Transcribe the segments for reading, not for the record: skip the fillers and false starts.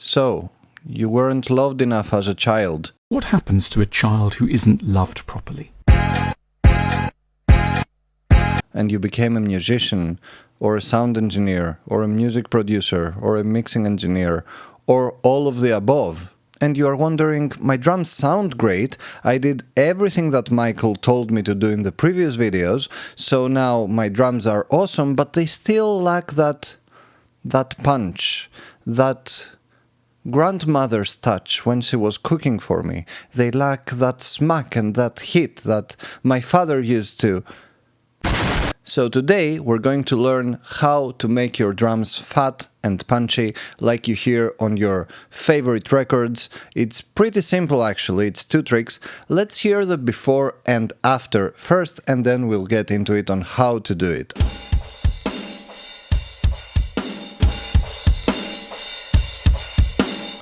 So, you weren't loved enough as a child. What happens to a child who isn't loved properly? And you became a musician, or a sound engineer, or a music producer, or a mixing engineer, or all of the above. And you are wondering, my drums sound great, I did everything that Michael told me to do in the previous videos, so now my drums are awesome, but they still lack that punch, that grandmother's touch when she was cooking for me. They lack that smack and that hit that my father used to. So today we're going to learn how to make your drums fat and punchy like you hear on your favorite records. It's pretty simple actually, it's 2 tricks. Let's hear the before and after first, and then we'll get into it on how to do it.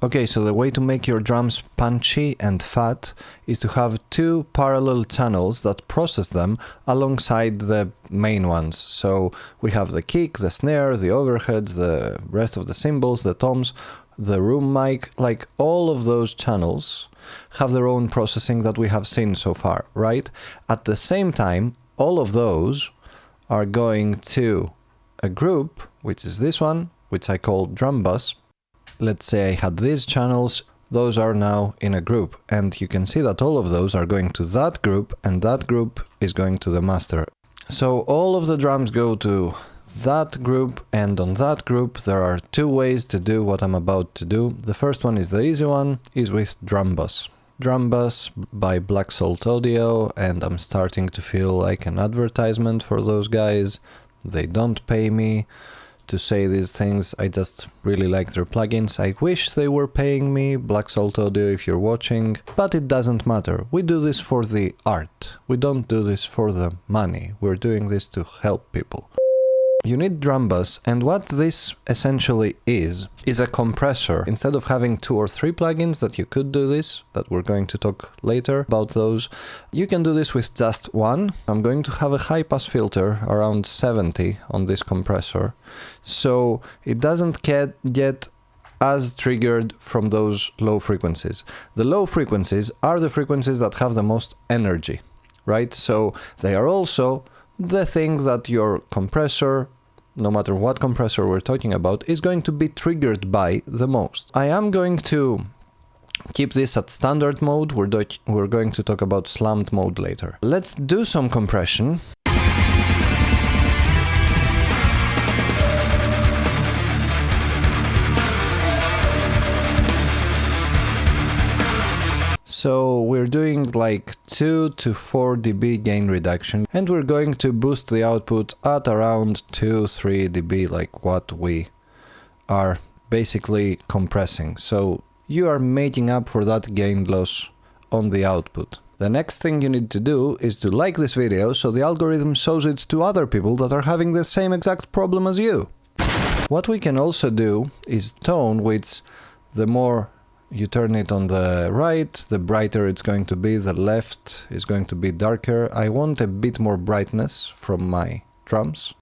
Okay, so the way to make your drums punchy and fat is to have 2 parallel channels that process them alongside the main ones. So we have the kick, the snare, the overheads, the rest of the cymbals, the toms, the room mic, like all of those channels have their own processing that we have seen so far, right? At the same time, all of those are going to a group, which is this one, which I call drum bus. Let's say I had these channels, those are now in a group, and you can see that all of those are going to that group, and that group is going to the master. So all of the drums go to that group, and on that group there are 2 ways to do what I'm about to do. The first one is the easy one, is with drum bus. Drum bus by Black Salt Audio, and I'm starting to feel like an advertisement for those guys. They don't pay me to say these things, I just really like their plugins. I wish they were paying me, Black Salt Audio if you're watching, but it doesn't matter. We do this for the art. We don't do this for the money. We're doing this to help people. You need drum bus, and what this essentially is a compressor. Instead of having 2 or 3 plugins that you could do this, that we're going to talk later about those, you can do this with just one. I'm going to have a high pass filter around 70 on this compressor, so it doesn't get as triggered from those low frequencies. The low frequencies are the frequencies that have the most energy, right? So they are also the thing that your compressor, no matter what compressor we're talking about, is going to be triggered by the most. I am going to keep this at standard mode. We're going to talk about slammed mode later. Let's do some compression. So we're doing like 2 to 4 dB gain reduction, and we're going to boost the output at around 2-3 dB, like what we are basically compressing. So you are making up for that gain loss on the output. The next thing you need to do is to like this video so the algorithm shows it to other people that are having the same exact problem as you. What we can also do is tone, which the more you turn it on the right, the brighter it's going to be, the left is going to be darker. I want a bit more brightness from my drums.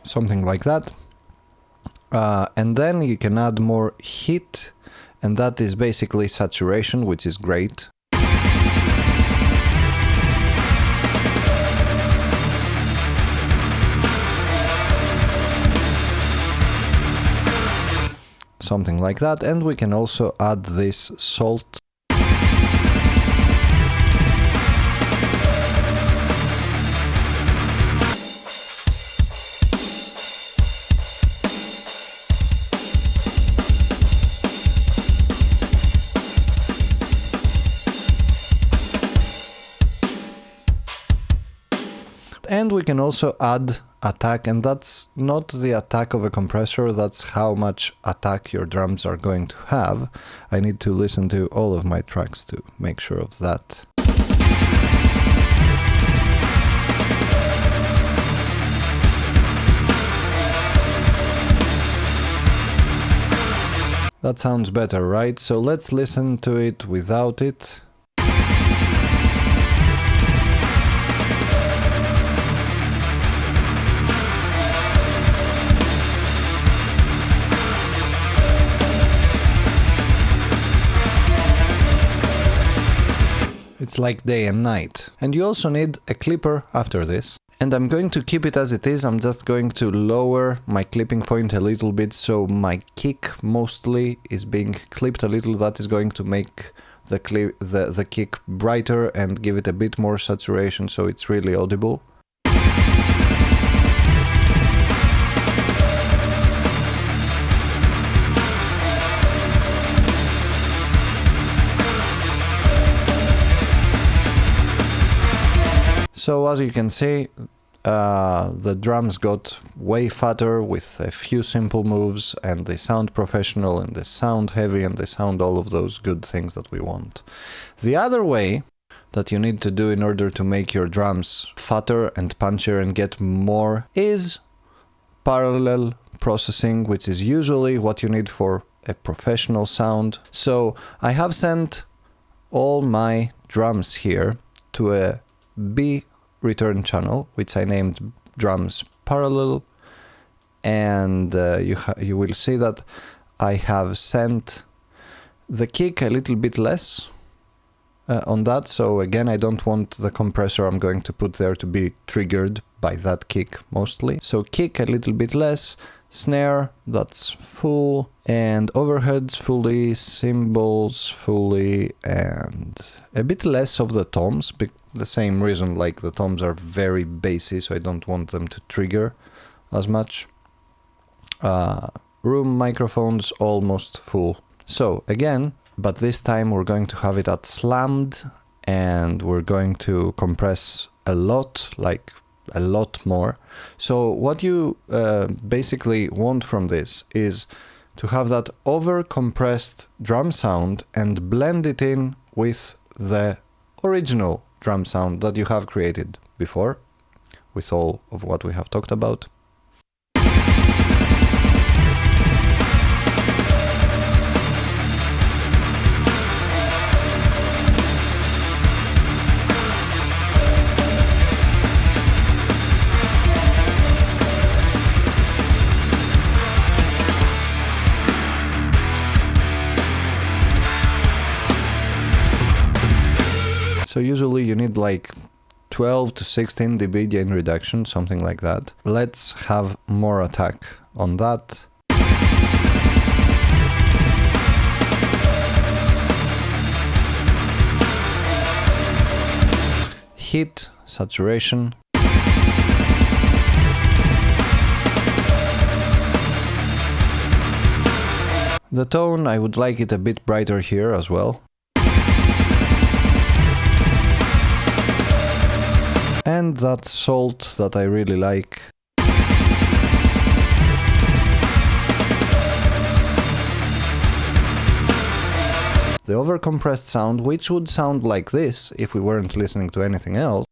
Something like that. And then you can add more heat, and that is basically saturation, which is great. Something like that, and we can also add this salt. And we can also add attack, and that's not the attack of a compressor, that's how much attack your drums are going to have. I need to listen to all of my tracks to make sure of that. That sounds better, right? So let's listen to it without it. It's like day and night. And you also need a clipper after this. And I'm going to keep it as it is. I'm just going to lower my clipping point a little bit, so my kick mostly is being clipped a little. That is going to make the kick brighter and give it a bit more saturation, so it's really audible. So as you can see, the drums got way fatter with a few simple moves, and they sound professional, and they sound heavy, and they sound all of those good things that we want. The other way that you need to do in order to make your drums fatter and punchier and get more is parallel processing, which is usually what you need for a professional sound. So I have sent all my drums here to a B return channel, which I named Drums Parallel, and you will see that I have sent the kick a little bit less on that. So again, I don't want the compressor I'm going to put there to be triggered by that kick mostly. So kick a little bit less, snare that's full, and overheads fully, cymbals fully, and a bit less of the toms. The same reason, like the toms are very bassy, so I don't want them to trigger as much. Room microphones almost full. So again, but this time we're going to have it at slammed, and we're going to compress a lot, like a lot more. So what you basically want from this is to have that over compressed drum sound and blend it in with the original drum sound that you have created before, with all of what we have talked about. So usually you need like 12 to 16 dB gain reduction, something like that. Let's have more attack on that. Hit, saturation. The tone, I would like it a bit brighter here as well. And that salt that I really like. The overcompressed sound, which would sound like this if we weren't listening to anything else.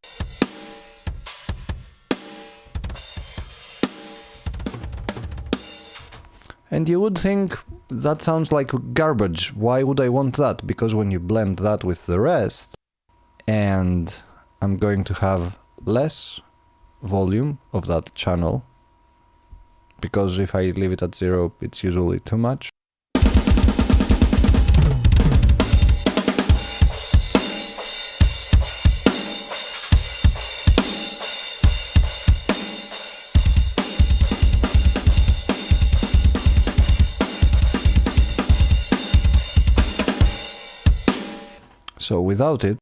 And you would think that sounds like garbage. Why would I want that? Because when you blend that with the rest, and I'm going to have less volume of that channel, because if I leave it at 0, it's usually too much. So without it,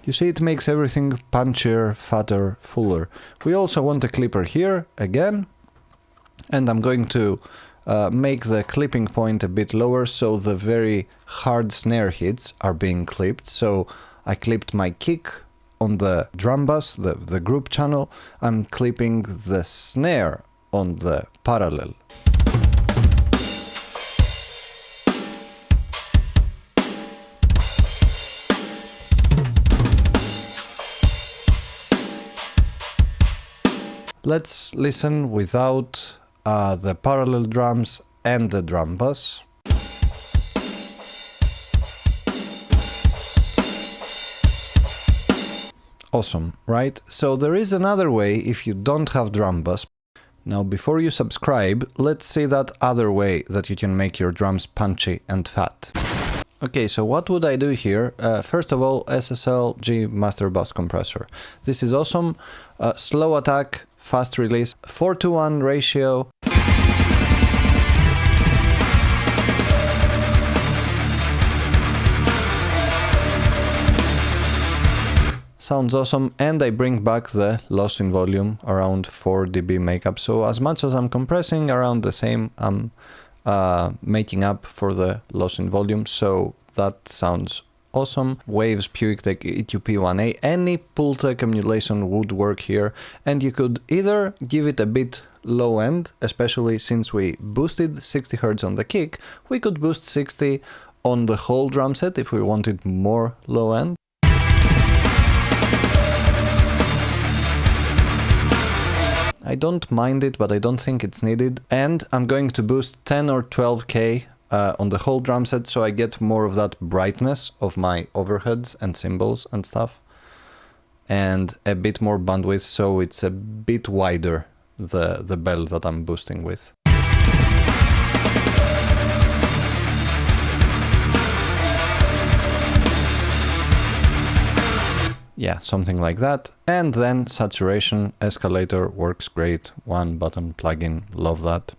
you see, it makes everything punchier, fatter, fuller. We also want a clipper here, again, and I'm going to make the clipping point a bit lower so the very hard snare hits are being clipped. So I clipped my kick on the drum bus, the group channel. I'm clipping the snare on the parallel. Let's listen without the parallel drums and the drum bus. Awesome, right? So there is another way if you don't have drum bus. Now before you subscribe, let's see that other way that you can make your drums punchy and fat. Okay, so what would I do here? First of all, SSL G Master Bus Compressor. This is awesome. Slow attack, fast release, 4:1 ratio. Sounds awesome, and I bring back the loss in volume around 4 dB makeup. So as much as I'm compressing, around the same I'm making up for the loss in volume. So that sounds awesome. Waves, PuigTec EQP 1A, any PuigTec emulation would work here. And you could either give it a bit low end, especially since we boosted 60 Hz on the kick, we could boost 60 on the whole drum set if we wanted more low end. I don't mind it, but I don't think it's needed. And I'm going to boost 10 or 12K on the whole drum set, so I get more of that brightness of my overheads and cymbals and stuff. And a bit more bandwidth, so it's a bit wider, the bell that I'm boosting with. Yeah, something like that. And then saturation, escalator works great. One button plugin, love that.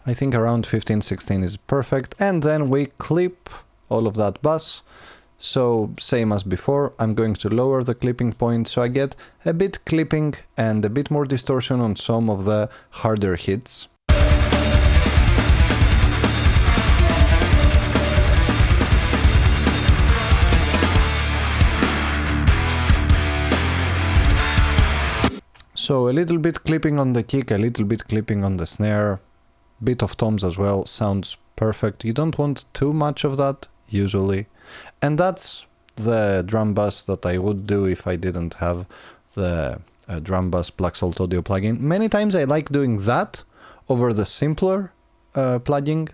I think around 15-16 is perfect. And then we clip all of that bus. So same as before, I'm going to lower the clipping point so I get a bit clipping and a bit more distortion on some of the harder hits. So a little bit clipping on the kick, a little bit clipping on the snare, bit of toms as well, sounds perfect. You don't want too much of that usually. And that's the drum bus that I would do if I didn't have the drum bus Black Salt Audio plugin. Many times I like doing that over the simpler plugin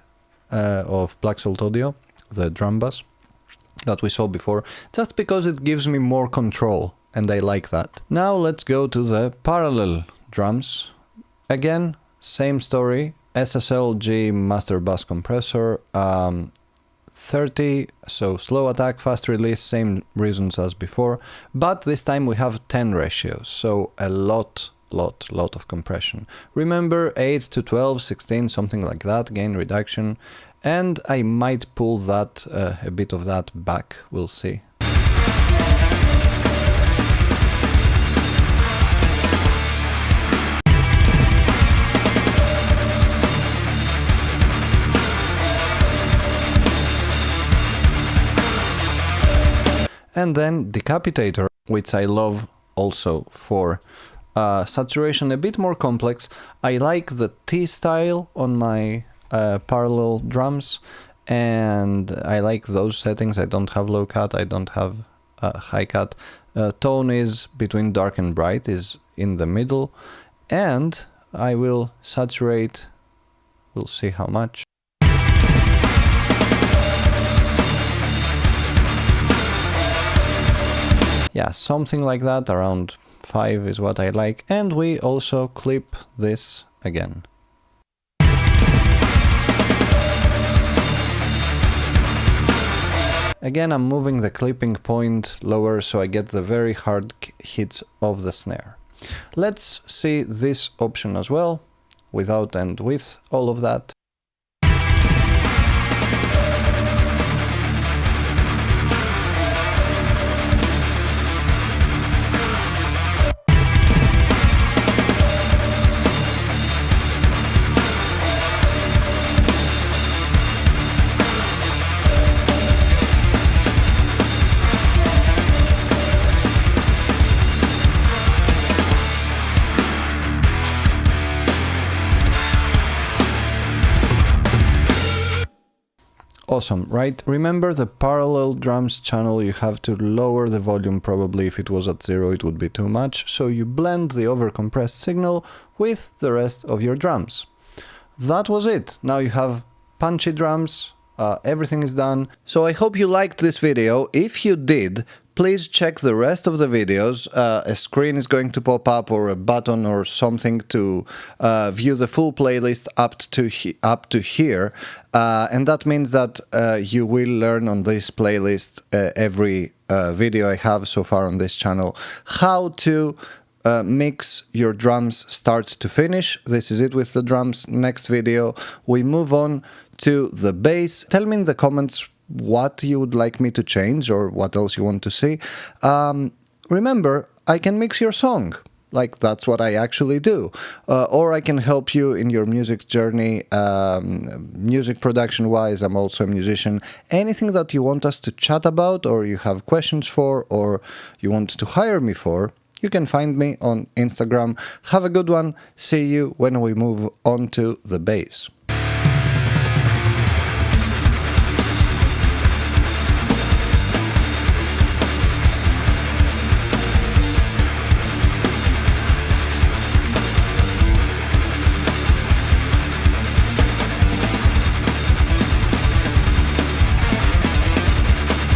of Black Salt Audio, the drum bus that we saw before, just because it gives me more control, and I like that. Now let's go to the parallel drums. Again, same story, SSL G Master Bus Compressor, 30, so slow attack, fast release, same reasons as before, but this time we have 10 ratios, so a lot of compression. Remember 8 to 12, 16, something like that, gain reduction, and I might pull that, a bit of that back, we'll see. And then Decapitator, which I love also for saturation a bit more complex. I like the T style on my parallel drums, and I like those settings. I don't have low cut, I don't have high cut. Tone is between dark and bright, is in the middle, and I will saturate, we'll see how much. Yeah, something like that, around 5 is what I like. And we also clip this again. Again, I'm moving the clipping point lower so I get the very hard hits of the snare. Let's see this option as well, without and with all of that. Awesome, right? Remember the parallel drums channel, you have to lower the volume probably. If it was at 0 it would be too much, so you blend the overcompressed signal with the rest of your drums. That was it. Now you have punchy drums, everything is done. So I hope you liked this video. If you did, please check the rest of the videos. A screen is going to pop up, or a button or something to view the full playlist up to here. And that means that you will learn on this playlist, every video I have so far on this channel, how to mix your drums start to finish. This is it with the drums. Next video, we move on to the bass. Tell me in the comments what you would like me to change or what else you want to see. Remember, I can mix your song. Like, that's what I actually do. Or I can help you in your music journey, music production wise. I'm also a musician. Anything that you want us to chat about, or you have questions for, or you want to hire me for, you can find me on Instagram. Have a good one. See you when we move on to the bass.